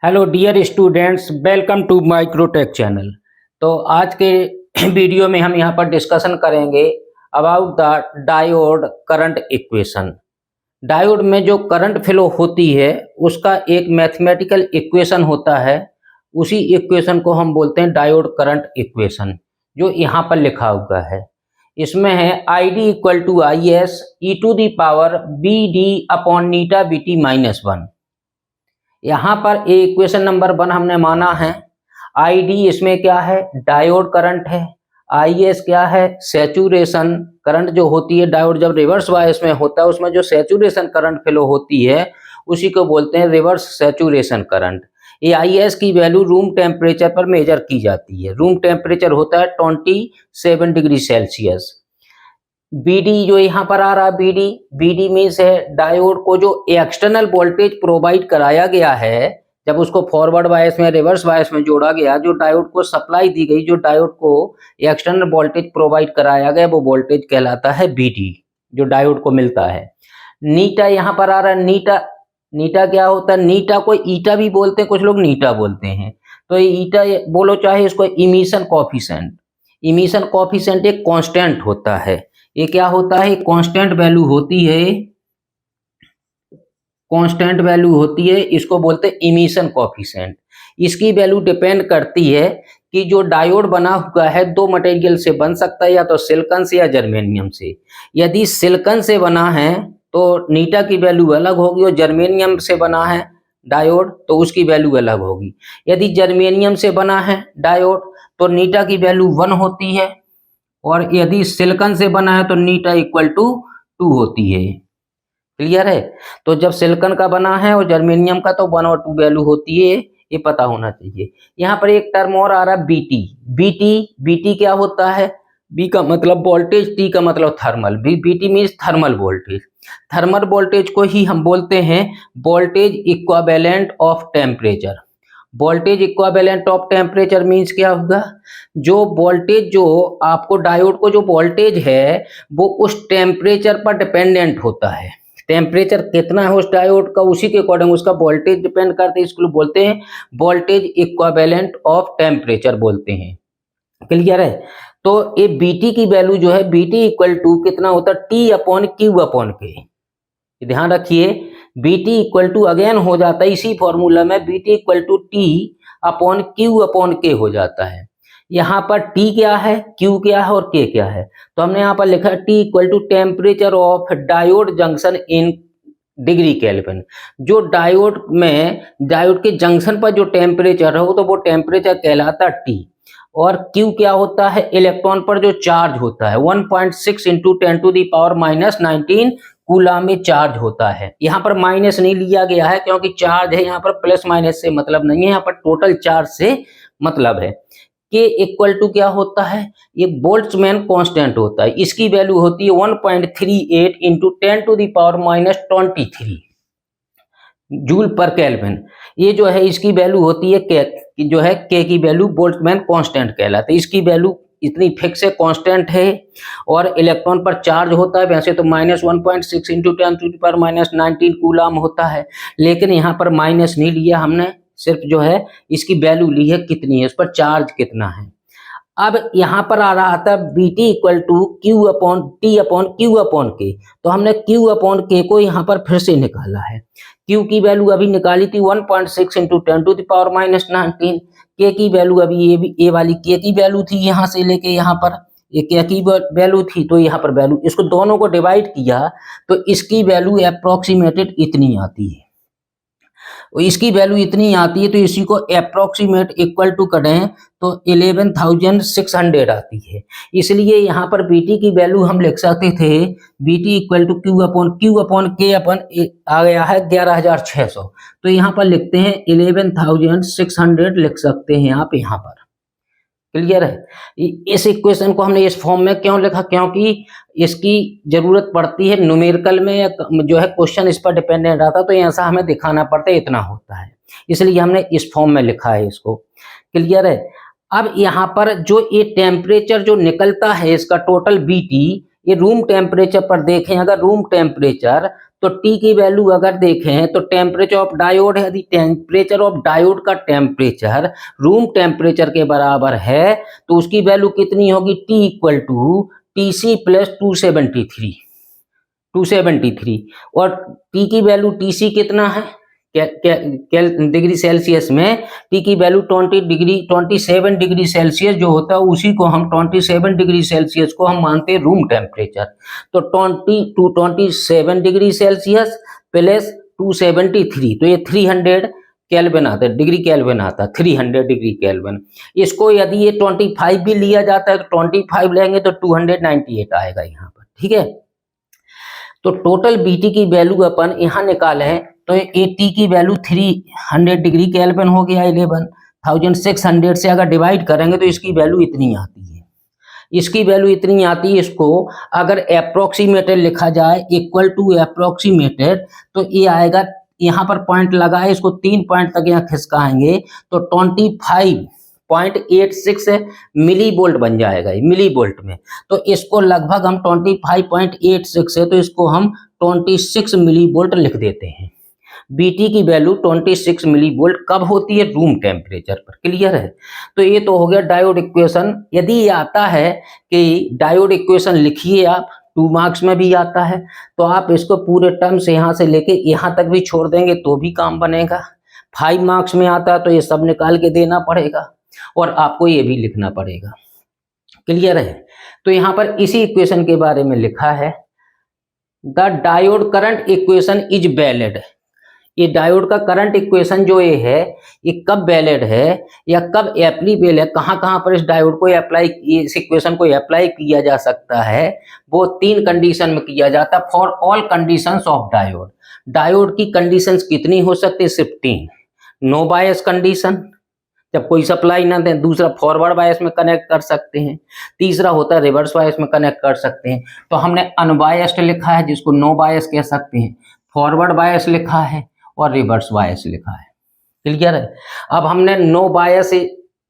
Hello dear students, welcome to Microtech channel. तो आज के वीडियो में हम यहाँ पर डिस्कशन करेंगे about the diode current equation. Diode में जो करंट फ्लो होती है उसका एक मैथमेटिकल इक्वेशन होता है, उसी इक्वेशन को हम बोलते हैं डायोड करंट इक्वेशन, जो यहाँ पर लिखा हुआ है। इसमें है I D equal to I S e to the power b d upon eta B t minus 1। यहाँ पर इक्वेशन नंबर 1 हमने माना है। आई डी इसमें क्या है, डायोड करंट है। आई एस क्या है, सैचुरेशन करंट जो होती है डायोड जब रिवर्स बायस में होता है उसमें जो सैचुरेशन करंट फ्लो होती है उसी को बोलते हैं रिवर्स सैचुरेशन करंट। ये आई एस की वैल्यू रूम टेम्परेचर पर मेजर की जाती है। रूम टेम्परेचर होता है 27 डिग्री सेल्सियस। बीडी जो यहाँ पर आ रहा है, बीडी मीन्स है डायोड को जो एक्सटर्नल वोल्टेज प्रोवाइड कराया गया है, जब उसको फॉरवर्ड बायस में रिवर्स बायस में जोड़ा गया, जो डायोड को सप्लाई दी गई, जो डायोड को एक्सटर्नल वोल्टेज प्रोवाइड कराया गया वो वोल्टेज कहलाता है बीडी, जो डायोड को मिलता है। नीटा यहाँ पर आ रहा है, नीटा क्या होता है, नीटा को ईटा भी बोलते हैं, कुछ लोग नीटा बोलते हैं। तो ये ईटा बोलो चाहे इसको इमिशन कॉफिशेंट एक कांस्टेंट होता है। ये क्या होता है, कांस्टेंट वैल्यू होती है, इसको बोलते हैं इमिशन कॉफिशेंट। इसकी वैल्यू डिपेंड करती है कि जो डायोड बना हुआ है दो मटेरियल से बन सकता है, या तो सिलिकॉन से या जर्मेनियम से। यदि सिलिकॉन से बना है तो नीटा की वैल्यू अलग होगी, और जर्मेनियम से बना है डायोड तो उसकी वैल्यू अलग होगी। यदि जर्मेनियम से बना है डायोड तो नीटा की वैल्यू 1 होती है, और यदि सिलिकॉन से बना है तो नीटा इक्वल टू 2 होती है। क्लियर है? तो जब सिलिकॉन का बना है और जर्मेनियम का तो 1 और 2 वैल्यू होती है, ये पता होना चाहिए। यहाँ पर एक टर्म और आ रहा है बीटी क्या होता है, बी का मतलब वोल्टेज, टी का मतलब thermal. BT means thermal voltage. Thermal voltage को ही हम बोलते हैं voltage equivalent of temperature. Voltage equivalent of temperature means क्या होगा, जो वोल्टेज जो आपको डायोड को जो वोल्टेज है वो उस टेम्परेचर पर डिपेंडेंट होता है। टेम्परेचर कितना है उस डायोड का, उसी के अकॉर्डिंग उसका वोल्टेज डिपेंड करते हैं। इसको बोलते हैं वोल्टेज इक्विवेलेंट ऑफ टेम्परेचर बोलते हैं। क्लियर है? तो ये बीटी की वैल्यू जो है, बीटी इक्वल टू कितना होता है, टी अपॉन क्यू अपॉन के। ध्यान रखिए, बीटी इक्वल टू अगेन हो जाता है इसी फॉर्मूला में, BT equal to T upon q upon k हो जाता है। यहाँ पर टी क्या है, क्यू क्या है और के क्या है, तो हमने यहाँ पर लिखा T equal to temperature of diode junction in degree Kelvin. जो डायोड के जंक्शन पर जो टेम्परेचर है तो वो टेम्परेचर कहलाता टी। और क्यू क्या होता है, इलेक्ट्रॉन पर जो चार्ज होता है 1.6 इंटू 10⁻⁻⁹ कूलम में चार्ज होता है। यहाँ पर माइनस नहीं लिया गया है क्योंकि चार्ज है, यहाँ पर प्लस माइनस से मतलब नहीं है, यहाँ पर टोटल चार्ज से मतलब है। के इक्वल टू क्या होता है, ये बोल्ट्जमैन कांस्टेंट होता है। इसकी वैल्यू होती है 1.38 इंटू 10⁻23 जूल पर केल्विन। ये जो है इसकी वैल्यू होती है के की वैल्यू बोल्ट्जमैन कांस्टेंट कहलाती है। इसकी वैल्यू इतनी फिक्स है, कांस्टेंट है, और इलेक्ट्रॉन पर चार्ज होता है। वैसे तो -1.6 इंटू 10⁻⁹ कूलम होता है, लेकिन यहाँ पर माइनस नहीं लिया हमने, सिर्फ जो है इसकी वैल्यू ली है कितनी है, उस पर चार्ज कितना है। अब यहाँ पर आ रहा था BT equal to q upon T upon q upon k, तो हमने क्यू अपॉन के को यहाँ पर फिर से निकाला है। क्यू की वैल्यू अभी निकाली थी 1.6 इंटू 10⁻⁻⁹। के की वैल्यू अभी ये वाली के की वैल्यू थी, यहाँ से लेके यहाँ पर ये के की वैल्यू थी, तो यहाँ पर वैल्यू, इसको दोनों को डिवाइड किया तो इसकी वैल्यू अप्रोक्सीमेटेड इतनी आती है। इसकी वैल्यू इतनी आती है तो इसी को अप्रोक्सीमेट इक्वल टू करें तो 11,600 आती है। इसलिए यहाँ पर बीटी की वैल्यू हम लिख सकते थे BT equal to q upon k upon आ गया है 11,600, तो यहाँ पर लिखते हैं 11,600 लिख सकते हैं आप यहाँ पर। क्लियर है? इस इक्वेशन को हमने इस फॉर्म में क्यों लिखा, क्योंकि इसकी जरूरत पड़ती है न्यूमेरिकल में, जो है क्वेश्चन इस पर डिपेंडेंट आता तो ऐसा हमें दिखाना पड़ता है, इतना होता है, इसलिए हमने इस फॉर्म में लिखा है इसको। क्लियर है? अब यहाँ पर जो ये टेम्परेचर जो निकलता है इसका टोटल बीटी, ये रूम टेम्परेचर पर देखें अगर रूम टेम्परेचर, तो टी की वैल्यू अगर देखें तो टेम्परेचर ऑफ डायोड है, यदि टेम्परेचर ऑफ डायोड का टेम्परेचर रूम टेम्परेचर के बराबर है तो उसकी वैल्यू कितनी होगी, T equal to T C plus 273 और टी की वैल्यू टी सी कितना है डिग्री सेल्सियस में, टी की वैल्यू 27 डिग्री सेल्सियस जो होता है उसी को हम 27 डिग्री सेल्सियस को हम मानते हैं रूम टेम्परेचर। तो 27 डिग्री सेल्सियस प्लस 273 तो ये 300 केल्विन आता है, डिग्री केल्विन आता है, 300 डिग्री केल्विन। इसको यदि ये 25 भी लिया जाता है तो 25 लेंगे तो 298 आएगा यहाँ पर, ठीक है। तो टोटल बीटी की वैल्यू अपन यहाँ निकाले हैं तो ये टी की वैल्यू 300 डिग्री केल्विन हो गया, 11,600 से अगर डिवाइड करेंगे तो इसकी वैल्यू इतनी आती है, इसकी वैल्यू इतनी आती है। इसको अगर अप्रोक्सीमेटेड लिखा जाए इक्वल टू अप्रोक्सीमेटेड तो ये आएगा, यहाँ पर पॉइंट लगाए इसको 3 पॉइंट तक यहाँ खिसकाएंगे तो 25.86 मिली वोल्ट बन जाएगा मिली वोल्ट में। तो इसको लगभग हम 25.86 है तो इसको हम 26 मिली वोल्ट लिख देते हैं। बीटी की वैल्यू 26 मिली वोल्ट कब होती है, रूम टेम्परेचर पर। क्लियर है। तो ये तो हो गया डायोड इक्वेशन। यदि ये आता है कि डायोड इक्वेशन लिखिए आप, 2 मार्क्स में भी आता है तो आप इसको पूरे टर्म से यहाँ से लेके यहाँ तक भी छोड़ देंगे तो भी काम बनेगा। 5 मार्क्स में आता है तो ये सब निकाल के देना पड़ेगा और आपको ये भी लिखना पड़ेगा। क्लियर है। तो यहाँ पर इसी इक्वेशन के बारे में लिखा है, the diode current equation is valid. ये डायोड का करंट इक्वेशन जो ये है ये कब वैलिड है या कब एप्लीकेबल है, कहाँ पर इस डायोड को अप्लाई, इस इक्वेशन को अप्लाई किया जा सकता है, वो 3 कंडीशन में किया जाता है। For all conditions of diode, diode की कंडीशंस कितनी हो सकती है, सिर्फ 3। नो बायस कंडीशन, जब कोई सप्लाई ना दें। दूसरा फॉरवर्ड बायस में कनेक्ट कर सकते हैं। तीसरा होता है रिवर्स बायस में कनेक्ट कर सकते हैं। तो हमने अनबायस्ड लिखा है जिसको नो बायस कह सकते हैं, फॉरवर्ड बायस लिखा है और रिवर्स बायस लिखा है। क्लियर है। अब हमने नो बायस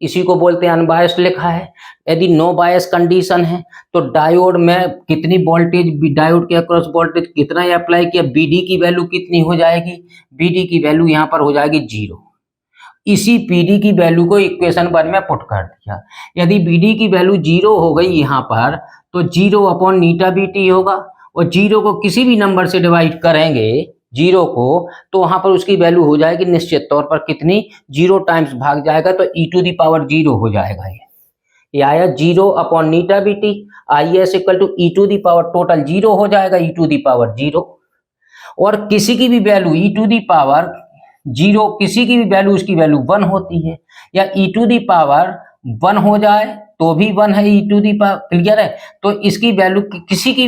इसी को बोलते हैं अनबायस्ड लिखा है। यदि नो बायस कंडीशन है तो डायोड में कितनी वोल्टेज, डायोड के अक्रॉस वोल्टेज कितना अप्लाई किया, बीडी की वैल्यू कितनी हो जाएगी, बीडी की वैल्यू यहाँ पर हो जाएगी 0। इसी पीडी की वैल्यू को इक्वेशन 1 में पुट कर दिया। यदि बीडी की वैल्यू 0 हो गई यहाँ पर तो 0 अपॉन नीटा बीटी होगा और 0 को किसी भी नंबर से डिवाइड करेंगे 0 को तो वहां पर उसकी वैल्यू हो जाएगी निश्चित तौर पर कितनी, 0 टाइम्स भाग जाएगा तो e⁻0 हो जाएगा। ये आया 0 upon eta BT, IS equal to e⁻, total 0 हो जाएगा e⁻0। और किसी की भी वैल्यू e⁻0 किसी की भी वैल्यू उसकी वैल्यू 1 होती है, या e⁻1 हो जाए तो भी 1 है e⁻। क्लियर है। तो इसकी वैल्यू किसी की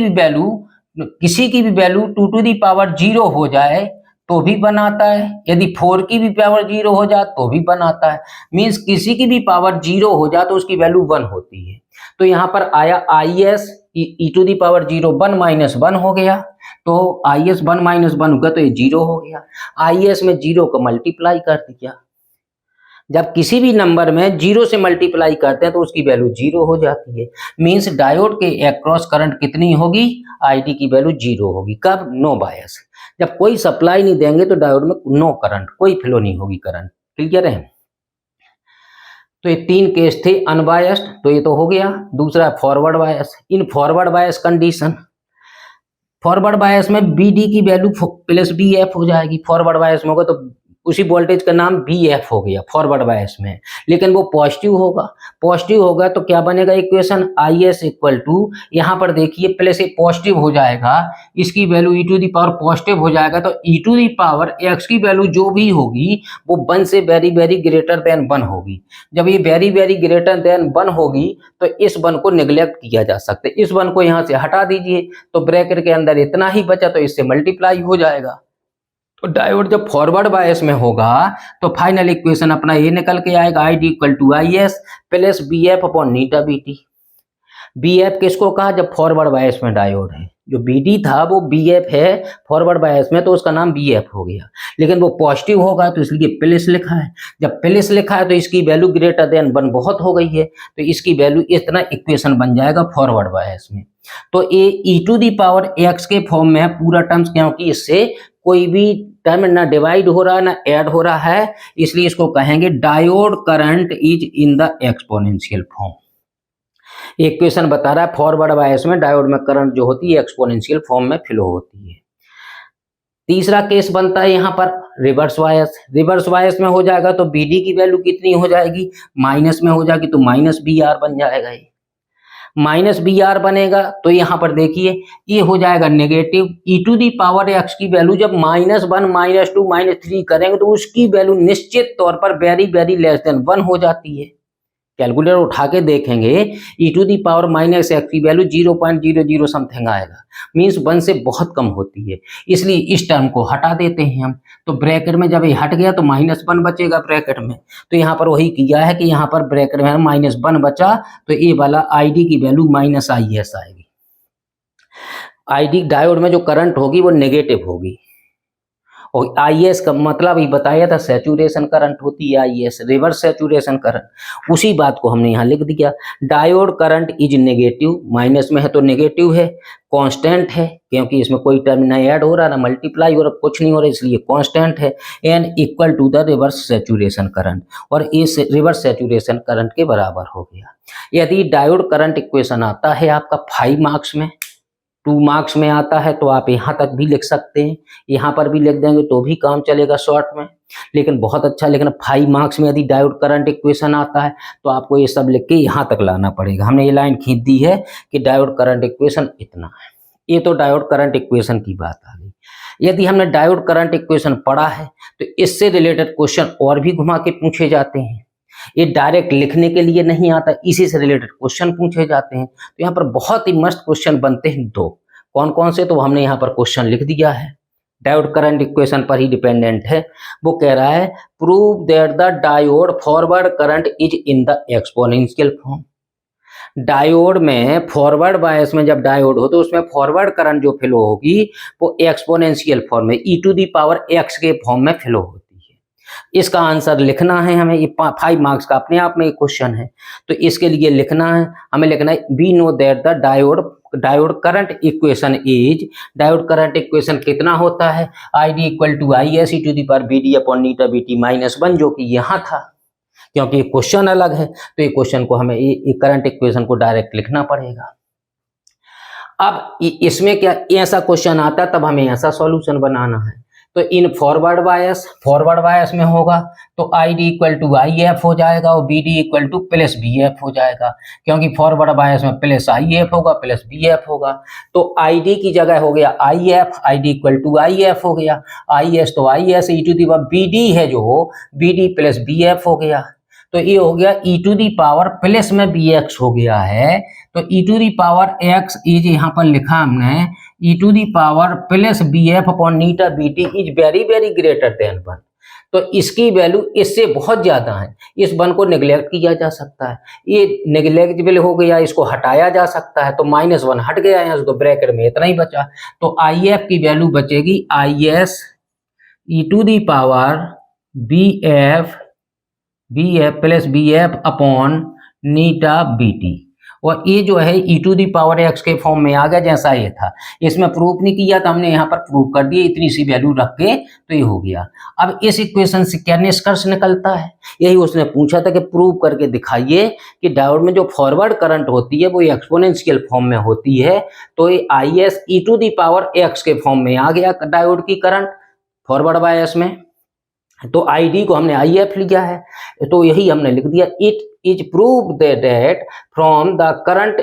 भी वैल्यू 2⁻0 हो जाए तो भी बनाता है, यदि 4 की भी पावर 0 हो जाए तो भी बनाता है। मींस किसी की भी पावर 0 हो जाए तो उसकी वैल्यू 1 होती है। तो यहाँ पर आया IS e⁻0 1 - 1 हो गया, तो IS 1 - 1 होगा तो ये 0 हो गया। IS में 0 को मल्टीप्लाई कर दिया। जब किसी भी नंबर में 0 से मल्टीप्लाई करते हैं तो उसकी वैल्यू 0 हो जाती है। मींस डायोड के अक्रॉस करंट कितनी होगी, ID की वैल्यू 0 होगी। कब, नो बायस। जब कोई सप्लाई नहीं देंगे तो डायोड में नो करंट, कोई फ्लो नहीं होगी करंट। क्लियर है। तो ये 3 केस थे अनबायस्ड, तो ये तो हो गया। दूसरा forward bias. In forward bias condition, forward bias में BD की वैल्यू प्लस BF हो जाएगी। फॉरवर्ड बायस में होगा तो उसी वोल्टेज का नाम BF हो गया फॉरवर्ड बायस में, लेकिन वो पॉजिटिव होगा तो क्या बनेगा इक्वेशन, IS इक्वल टू, यहाँ पर देखिए प्लस ये पॉजिटिव हो जाएगा, इसकी वैल्यू e⁻ पॉजिटिव हो जाएगा तो e⁻x की वैल्यू जो भी होगी वो 1 से वेरी वेरी ग्रेटर देन 1 होगी। जब ये वेरी वेरी ग्रेटर देन 1 होगी तो इस 1 को निगलेक्ट किया जा सकता है। इस 1 को यहाँ से हटा दीजिए तो ब्रैकेट के अंदर इतना ही बचा तो इससे मल्टीप्लाई हो जाएगा। तो डायोड जब फॉरवर्ड बायस में होगा तो फाइनल इक्वेशन अपना ये निकल के आएगा, ID equal to IS plus BF upon eta BT. BF किसको कहा, जब फॉरवर्ड बायस में डायोड है। जो BD था वो BF है फॉरवर्ड बायस में, तो उसका नाम BF हो गया, लेकिन वो पॉजिटिव होगा तो इसलिए प्लस लिखा है। जब प्लस लिखा है तो इसकी वैल्यू ग्रेटर देन 1 बहुत हो गई है, तो इसकी वैल्यू इतना इक्वेशन बन जाएगा फॉरवर्ड बायस में। तो ये e⁻x के फॉर्म में है पूरा टर्म्स, क्योंकि इससे कोई भी टर्म ना डिवाइड हो रहा है ना ऐड हो रहा है, इसलिए इसको कहेंगे diode current is in the exponential form. Equation बता रहा है फॉरवर्ड बायस में डायोड में करंट जो होती है एक्सपोनेंशियल फॉर्म में फ्लो होती है। तीसरा केस बनता है यहाँ पर रिवर्स बायस। रिवर्स बायस में हो जाएगा तो BD की वैल्यू कितनी हो जाएगी, माइनस में हो जाएगी, तो -BR बन जाएगा। ये -BR बनेगा तो यहाँ पर देखिए ये हो जाएगा नेगेटिव। e⁻x की वैल्यू जब -1 -2 -3 करेंगे तो उसकी वैल्यू निश्चित तौर पर वेरी वेरी लेस देन 1 हो जाती है। कैलकुलेटर उठा के देखेंगे e⁻x की वैल्यू 0.00 समथिंग आएगा, मीन्स 1 से बहुत कम होती है, इसलिए इस टर्म को हटा देते हैं हम। तो ब्रैकेट में जब ये हट गया तो -1 बचेगा ब्रैकेट में, तो यहाँ पर वही किया है कि यहाँ पर ब्रैकेट में -1 बचा, तो ये वाला ID की वैल्यू -IS आएगी। ID डायोड में जो करंट होगी वो नेगेटिव होगी, और IS का मतलब ही बताया था सैचुरेशन करंट होती है IS, रिवर्स सैचुरेशन करंट। उसी बात को हमने यहाँ लिख दिया, diode current is negative, minus में है तो नेगेटिव है, कांस्टेंट है क्योंकि इसमें कोई टर्म ना ऐड हो रहा ना मल्टीप्लाई हो रहा, कुछ नहीं हो रहा, इसलिए कांस्टेंट है, and equal to the reverse saturation current, और इस रिवर्स सैचुरेशन करंट के बराबर हो गया। यदि डायोड करंट इक्वेशन आता है आपका 5 मार्क्स में, 2 मार्क्स में आता है तो आप यहाँ तक भी लिख सकते हैं, यहाँ पर भी लिख देंगे तो भी काम चलेगा शॉर्ट में, लेकिन बहुत अच्छा। लेकिन 5 मार्क्स में यदि डायोड करंट इक्वेशन आता है तो आपको ये सब लिख के यहाँ तक लाना पड़ेगा। हमने ये लाइन खींच दी है कि डायोड करंट इक्वेशन इतना है। ये तो डायोड करंट इक्वेशन की बात आ गई। यदि हमने डायोड करंट इक्वेशन पढ़ा है तो इससे रिलेटेड क्वेश्चन और भी घुमा के पूछे जाते हैं। ये डायरेक्ट लिखने के लिए नहीं आता, इसी से रिलेटेड क्वेश्चन पूछे जाते हैं। तो यहाँ पर बहुत ही मस्त क्वेश्चन बनते हैं 2। कौन कौन से, तो हमने यहाँ पर क्वेश्चन लिख दिया है, डायोड करंट इक्वेशन पर ही डिपेंडेंट है। वो कह रहा है prove that the diode forward current is in the exponential form. Diode में फॉरवर्ड बायस में जब डायोड हो तो उसमें फॉरवर्ड करंट जो फ्लो होगी वो एक्सपोनेंशियल फॉर्म में e⁻x के फॉर्म में फ्लो होती है। इसका आंसर लिखना है हमें, ये 5 मार्क्स का अपने आप में एक क्वेश्चन है, तो इसके लिए लिखना है हमें, लिखना है we know that the diode current equation is, diode current equation कितना होता है, ID equal to IS e⁻BD/ηBT-1, जो कि यहाँ था, क्योंकि क्वेश्चन अलग है तो ये क्वेश्चन को हमें ये करंट इक्वेशन को डायरेक्ट लिखना पड़ेगा। अब इसमें क्या ऐसा क्वेश्चन आता है तब हमें ऐसा सॉल्यूशन बनाना है। तो इन फॉरवर्ड बायस में होगा तो ID इक्वल टू IF हो जाएगा और BD इक्वल टू +BF हो जाएगा, क्योंकि फॉरवर्ड बायस में +IF होगा +BF होगा। तो ID की जगह हो गया IF, ID equal to IF हो गया, IS तो IS e⁻BD है जो BD +BF हो गया। तो ये हो गया e⁻+ में BX हो गया है, तो e⁻x इज यहाँ पर लिखा हमने e⁻+BF/ηBT is very very greater than 1। तो इसकी वैल्यू इससे बहुत ज्यादा है, इस 1 को निगलेक्ट किया जा सकता है, ये निगलेक्टेबल हो गया, इसको हटाया जा सकता है, तो -1 हट गया यहाँ से, तो ब्रैकेट में इतना ही बचा। तो IF की वैल्यू बचेगी IS e⁻BF+BF/ηBT, और ये जो है e⁻x के फॉर्म में आ गया जैसा ये था। इसमें प्रूफ नहीं किया था हमने, यहाँ पर प्रूफ कर दिया, इतनी सी वैल्यू रख के तो ये हो गया। अब इस इक्वेशन से क्या निष्कर्ष निकलता है, यही उसने पूछा था कि प्रूव करके दिखाइए कि डायोड में जो फॉरवर्ड करंट होती है वो एक्सपोनेंशियल फॉर्म में होती है। तो ये IS e⁻x के फॉर्म में आ गया डायोड की करंट फॉरवर्ड बायस में, तो ID को हमने IF लिया है, तो यही हमने लिख दिया, it is prove that from the current,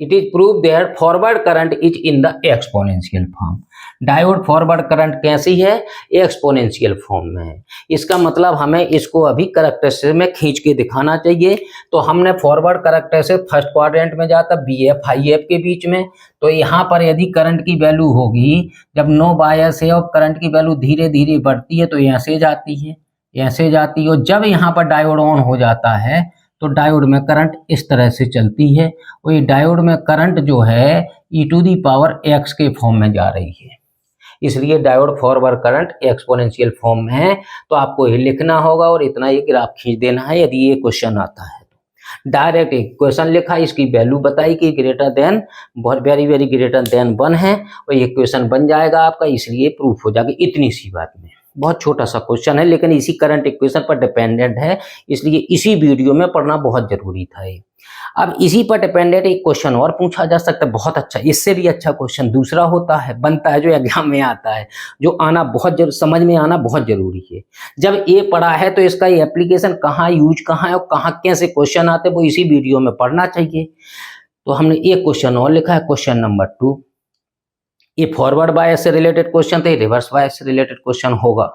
it is prove that forward current is in the exponential form. Diode forward current कैसी है, एक्सपोनेंशियल फॉर्म में है। इसका मतलब हमें इसको अभी करैक्टरिस्टिक में खींच के दिखाना चाहिए। तो हमने फॉरवर्ड करैक्टरिस्टिक फर्स्ट क्वाड्रेंट में जाता BF IF के बीच में, तो यहाँ पर यदि करंट की वैल्यू होगी, जब नो बायस है और करंट की वैल्यू धीरे धीरे बढ़ती है तो ऐसे जाती है, ऐसे जाती है, और जब यहाँ पर डायोड ऑन हो जाता है तो डायोड में करंट इस तरह से चलती है, और ये डायोड में करंट जो है e⁻x के फॉर्म में जा रही है, इसलिए diode forward current exponential form में है। तो आपको ये लिखना होगा और इतना ये ग्राफ खींच देना है यदि ये क्वेश्चन आता है। डायरेक्ट इक्वेशन लिखा, इसकी वैल्यू बताई कि ग्रेटर देन, बहुत वेरी वेरी ग्रेटर देन 1 है और ये इक्वेशन बन जाएगा आपका, इसलिए प्रूफ हो जाएगा। इतनी सी बात में बहुत छोटा सा क्वेश्चन है, लेकिन इसी करंट इक्वेशन पर डिपेंडेंट है, इसलिए इसी वीडियो में पढ़ना बहुत जरूरी था ये। अब इसी पर डिपेंडेंट एक क्वेश्चन और पूछा जा सकता है, बहुत अच्छा, इससे भी अच्छा क्वेश्चन दूसरा होता है, बनता है, जो एग्जाम में आता है, जो आना बहुत समझ में आना बहुत जरूरी है। जब ये पढ़ा है तो इसका ये एप्लीकेशन कहाँ यूज कहाँ है और कहाँ कैसे क्वेश्चन आते हैं वो इसी वीडियो में पढ़ना चाहिए। तो हमने एक क्वेश्चन और लिखा है, क्वेश्चन नंबर 2। ये फॉरवर्ड बायस से रिलेटेड क्वेश्चन थे, रिवर्स बायस से रिलेटेड क्वेश्चन होगा।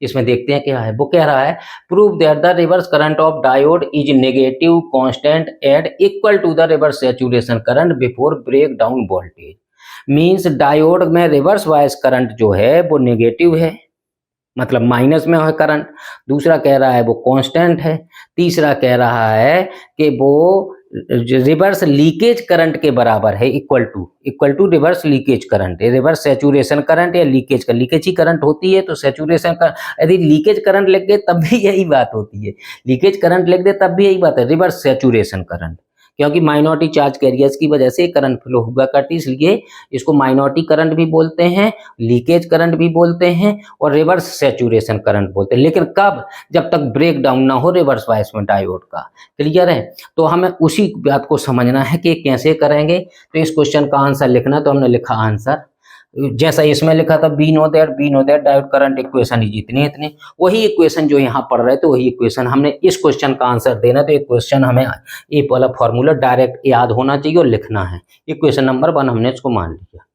इसमें देखते हैं क्या है। वो कह रहा है, prove that the reverse current of diode is negative constant at equal to the reverse saturation current before breakdown voltage. Means diode में रिवर्स बायस करंट जो है वो नेगेटिव है, मतलब माइनस में है करंट। दूसरा कह रहा है वो कांस्टेंट है। तीसरा कह रहा है कि वो रिवर्स लीकेज करंट के बराबर है, equal to reverse leakage current. Reverse saturation current या लीकेज का, लीकेज ही करंट होती है तो सैचुरेशन का, यदि लीकेज करंट लिख दे तब भी यही बात होती है, लीकेज करंट लिख दे तब भी यही बात है, रिवर्स सैचुरेशन करंट, क्योंकि माइनॉरिटी चार्ज कैरियर्स की वजह से करंट फ्लो हुआ करती, इसलिए इसको माइनॉरिटी करंट भी बोलते हैं, लीकेज करंट भी बोलते हैं और रिवर्स सैचुरेशन करंट बोलते हैं। लेकिन कब? जब तक ब्रेक डाउन ना हो रिवर्स बायस में डायोड का। क्लियर है? तो हमें उसी बात को समझना है कि कैसे करेंगे। तो इस क्वेश्चन का आंसर लिखना, तो हमने लिखा आंसर जैसा इसमें लिखा था, be know that diode current equation is इतने, वही इक्वेशन जो यहाँ पढ़ रहे थे वही इक्वेशन हमने इस क्वेश्चन का आंसर देना। तो एक क्वेश्चन हमें ये वाला फॉर्मूला डायरेक्ट याद होना चाहिए और लिखना है। इक्वेशन नंबर 1 हमने इसको मान लिया।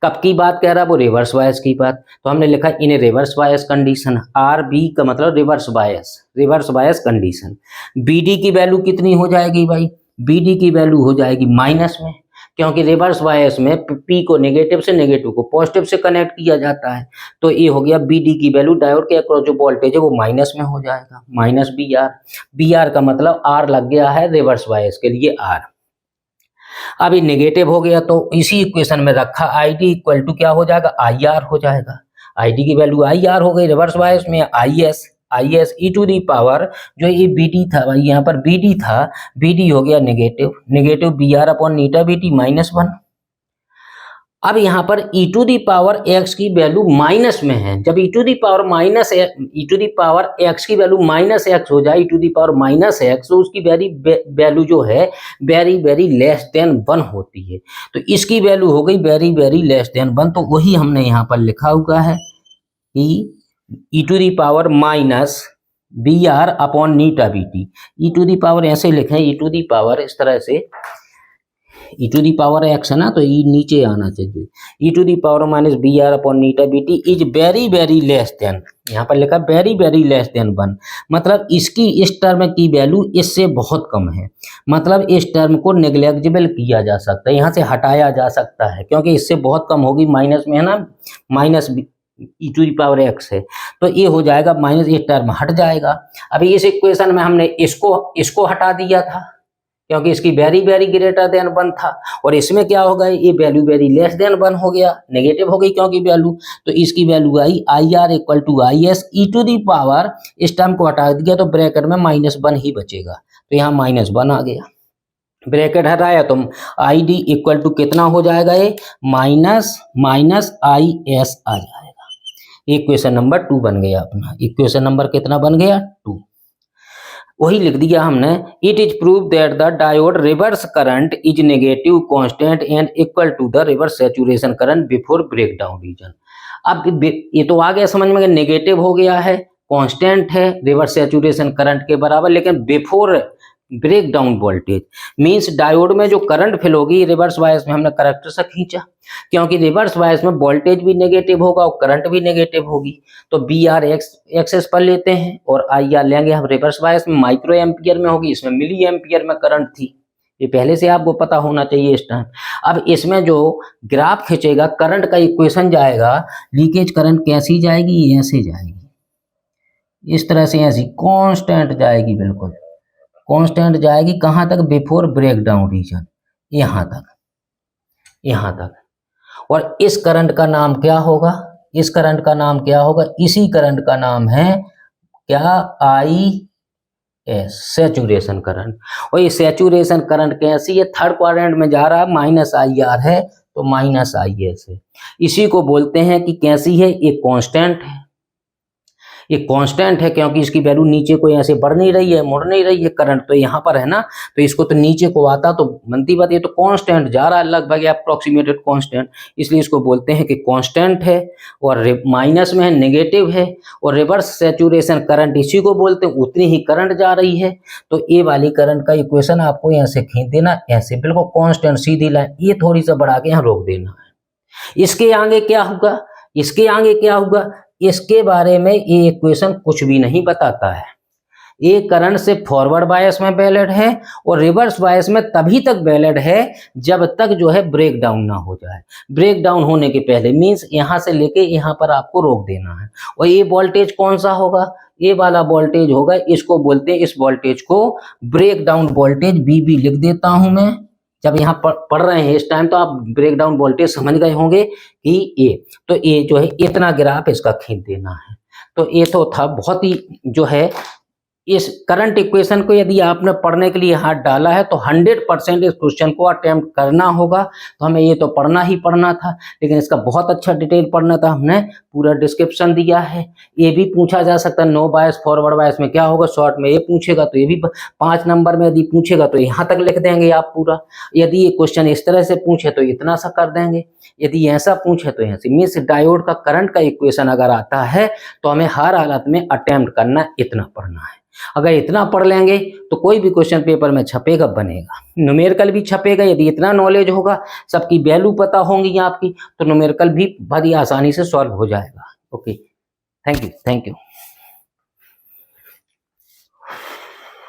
कब की बात कह रहा है? वो रिवर्स बायस की बात। तो हमने लिखा in reverse bias condition, R B का मतलब reverse bias condition. B D की वैल्यू कितनी हो जाएगी भाई? बी डी की वैल्यू हो जाएगी माइनस में, क्योंकि रिवर्स बायस में पी को नेगेटिव से नेगेटिव को पॉजिटिव से कनेक्ट किया जाता है। तो ये हो गया बी डी की वैल्यू, डायोड के अक्रॉस जो वोल्टेज है वो माइनस में हो जाएगा, minus B r. B r का मतलब आर लग गया है रिवर्स बायस के लिए आर। अब ये नेगेटिव हो गया तो इसी इक्वेशन में रखा आई डी इक्वल टू क्या हो जाएगा? आई आर हो जाएगा। आई डी की वैल्यू आई आर हो गई, रिवर्स बायस में I S e to the power, जो ये बी डी था भाई, यहाँ पर बी डी था, बी डी हो गया negative b are upon eta B t -1। अब यहाँ पर e to the power x की वैल्यू माइनस में है। जब e to the power x की वैल्यू -x हो जाए, e to the power -x, तो उसकी वैल्यू जो है वेरी वेरी लेस देन 1 होती है। तो इसकी वैल्यू हो गई वेरी वेरी लेस देन 1। तो वही हमने यहाँ पर लिखा हुआ है e to the power minus B are upon eta B T. E to the power ऐसे लिखें, ई टू दी पावर इस तरह से, e to the power x है ना, तो ई नीचे आना चाहिए। E to the power minus B are upon eta B T is very very less than, यहाँ पर लिखा वेरी वेरी लेस देन 1, मतलब इसकी इस टर्म की वैल्यू इससे बहुत कम है। मतलब इस टर्म को नेग्लेक्जिबल किया जा सकता है, यहाँ से हटाया जा सकता है, क्योंकि इससे बहुत कम होगी, माइनस में है ना, minus e to the power x है, तो ये हो जाएगा माइनस, ये टर्म हट जाएगा। अभी इस इक्वेशन में हमने इसको हटा दिया था, क्योंकि इसकी वेरी वेरी ग्रेटर देन 1 था, और इसमें क्या होगा, ये वैल्यू वेरी लेस देन 1 हो गया, नेगेटिव हो गई क्योंकि वैल्यू। तो इसकी value I I r equal to I S e to the power, इस टर्म को हटा दिया तो ब्रैकेट में -1 ही बचेगा, तो यहाँ -1 आ गया। ब्रैकेट हटाया तो आई डी इक्वल टू कितना हो जाएगा, ये माइनस आई एस आ जाएगा। इक्वेशन नंबर 2 बन गया अपना। इक्वेशन नंबर कितना बन गया? 2। वही लिख दिया हमने, it is prove that the diode reverse current is negative constant and equal to the reverse saturation current before breakdown region. अब ये तो आ गया समझ में, नेगेटिव हो गया है, कांस्टेंट है, रिवर्स सैचुरेशन करंट के बराबर, लेकिन before breakdown voltage means diode में जो करंट फिल होगी रिवर्स बायस में, हमने करेक्टर से खींचा, क्योंकि रिवर्स बायस में वोल्टेज भी नेगेटिव होगा और करंट भी नेगेटिव होगी। तो बी आर एक्सेस पर लेते हैं और आई आर लेंगे हम रिवर्स बायस में, माइक्रो एम्पियर में होगी, इसमें मिली एम्पियर में करंट थी, ये पहले से आपको पता होना चाहिए इस टाइम। अब इसमें जो ग्राफ खींचेगा करंट का इक्वेशन जाएगा, लीकेज करंट कैसी जाएगी, ऐसे जाएगी, इस तरह से ऐसी कांस्टेंट जाएगी, बिल्कुल कांस्टेंट जाएगी। कहाँ तक? बिफोर ब्रेक डाउन रीजन, यहाँ तक। यहाँ तक। और इस करंट का नाम क्या होगा, इस करंट का नाम क्या होगा, इसी करंट का नाम है क्या, आई एस, सैचुरेशन करंट। और ये सैचुरेशन करंट कैसी है, थर्ड क्वाड्रेंट में जा रहा है, माइनस आई आर है तो माइनस आई एस है। इसी को बोलते हैं कि कैसी है, ये कांस्टेंट है, ये कांस्टेंट है क्योंकि इसकी वैल्यू नीचे को ऐसे बढ़ नहीं रही है, मुड़ नहीं रही है, करंट तो यहाँ पर है ना, तो इसको तो नीचे को आता तो बनती बात, ये तो कांस्टेंट जा रहा है लगभग अप्रोक्सीमेटेड कांस्टेंट, इसलिए इसको बोलते हैं कि कांस्टेंट है। और माइनस में है, नेगेटिव है। और रिवर्स सैचुरेशन करंट इसी को बोलते हैं, उतनी ही करंट जा रही है। तो ये वाली करंट का इक्वेशन आपको यहाँ से खींच देना, ऐसे बिल्कुल कांस्टेंट सीधी लाइन, ये थोड़ी सा बढ़ा के यहाँ रोक देना है। इसके आगे क्या होगा, इसके आगे क्या होगा, इसके बारे में ये इक्वेशन कुछ भी नहीं बताता है। ये करंट से फॉरवर्ड बायस में वैलिड है और रिवर्स बायस में तभी तक वैलिड है जब तक जो है ब्रेक डाउन ना हो जाए। ब्रेक डाउन होने के पहले मींस यहां से लेके यहां पर आपको रोक देना है। और ये वोल्टेज कौन सा होगा, ये वाला वोल्टेज होगा, इसको बोलते हैं, इस वोल्टेज को ब्रेक डाउन वोल्टेज बीबी लिख देता हूं मैं। जब यहाँ पढ़ रहे हैं इस टाइम तो आप ब्रेक डाउन वोल्टेज समझ गए होंगे कि ये तो ये जो है इतना ग्राफ इसका खींच देना है। तो ये तो था बहुत ही जो है, इस करंट इक्वेशन को यदि आपने पढ़ने के लिए हाथ डाला है तो 100% इस क्वेश्चन को अटेम्प्ट करना होगा। तो हमें ये तो पढ़ना ही पढ़ना था, लेकिन इसका बहुत अच्छा डिटेल पढ़ना था, हमने पूरा डिस्क्रिप्शन दिया है। ये भी पूछा जा सकता है, नो बायस फॉरवर्ड बायस में क्या होगा, शॉर्ट में ये पूछेगा तो ये भी 5 नंबर में यदि पूछेगा तो यहाँ तक लिख देंगे आप पूरा। यदि ये क्वेश्चन इस तरह से पूछे तो इतना सा कर देंगे, यदि ऐसा पूछे तो ऐसे। मीन्स डायोड का करंट का इक्वेशन अगर आता है तो हमें हर हालत में अटेम्प्ट करना, इतना पढ़ना है। अगर इतना पढ़ लेंगे तो कोई भी क्वेश्चन पेपर में छपेगा, बनेगा, न्यूमेरिकल भी छपेगा। यदि इतना नॉलेज होगा, सबकी वैल्यू पता होंगी आपकी, तो न्यूमेरिकल भी बड़ी आसानी से सॉल्व हो जाएगा। Okay, thank you.